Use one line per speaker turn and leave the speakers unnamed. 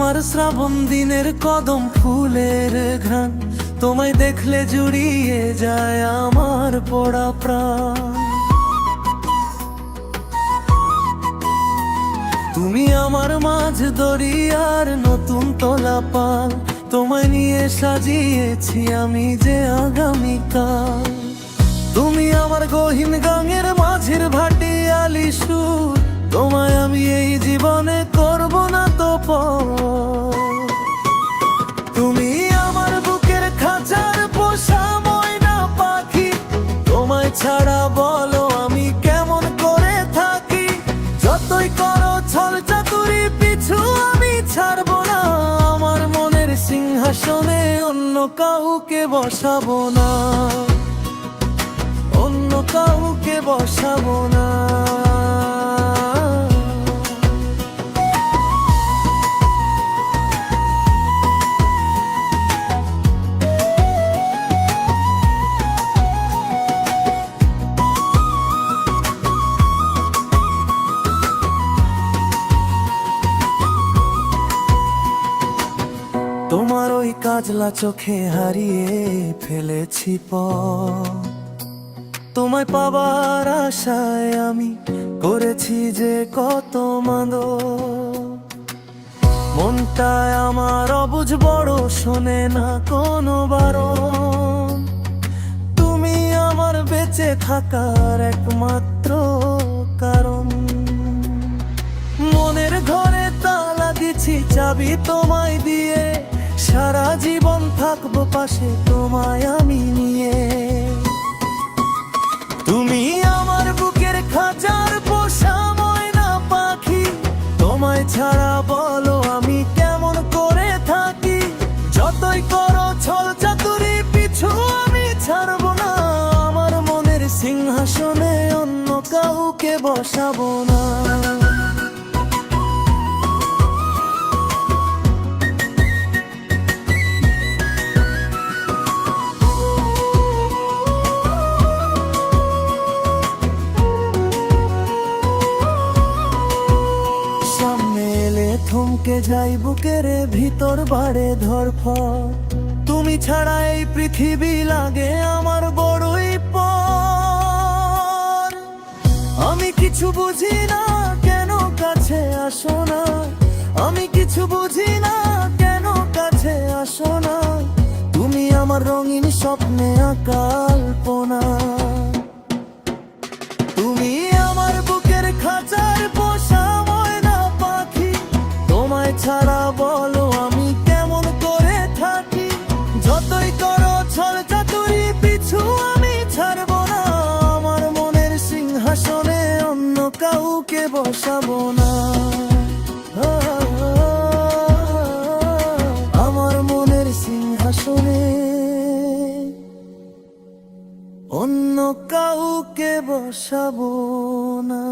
আমার শ্রাবণ দিনের কদম ফুলের ঘ্রাণ, তোমায় দেখলে জুড়িয়ে যায় আমার পোড়া প্রাণ। তুমি আমার মাঝ দরিয়ার নতুন তোলা পাল, তোমায় নিয়ে সাজিয়েছি আমি যে আগামীকাল। তুমি আমার গহীন গাঙের মাঝের ভাটিয়ালি সুর, তোমায় আমি এই জীবনে করব না তো পর। তুমি আমার বুকের খাঁচার পোষা ময়না পাখি, তোমায় ছাড়া বলো আমি কেমন করে থাকি। যতই করো ছল চাতুরি পিছু আমি ছাড়বো না, আমার মনের সিংহাসনে অন্য কাউকে বসাবো না, অন্য কাউকে বসাবো না। তোমার ওই কাজলা চোখে হারিয়ে ফেলেছি পথ, তোমায় পাবার আশায় আমি করেছি যে কত মাদো। মনটায় আমার অবুঝ বড় শোনে না কোনো বারণ, তুমি আমার বেঁচে থাকার একমাত্র কারণ। মনের ঘরে তালা দিছি চাবি তোমায় দিয়ে, সারা জীবন থাকবো পাশে তোমায় আমি নিয়ে। তুমি আমার বুকের খাঁচার পোষা ময়না পাখি, তোমায় ছাড়া বলো আমি কেমন করে থাকি। যতই করো ছল চাতুরি পিছু আমি ছাড়বো না, আমার মনের সিংহাসনে অন্য কাউকে বসাবো না। থমকে যাই বুকের ভিতর বাড়ে ধরফর, তুমি ছাড়া এই পৃথিবী লাগে আমার বড়ই পর। আমি কিছু বুঝি না কেন কাছে আসো না, আমি কিছু বুঝি না কেন কাছে আসো না। তুমি আমার রঙিন স্বপ্নে আকাল্পনা, তুমি আমার বুকের খাঁচার পোষা ময়না পাখি, তোমায় ছাড়া বলো আমি কেমন করে থাকি। যতই করো ছল চাতুরি পিছু আমি ছাড়বো না, আমার মনের সিংহাসনে অন্য কাউকে বসাবো না। আমার মনের সিংহাসনে অন্য কাউকে বসাবো না।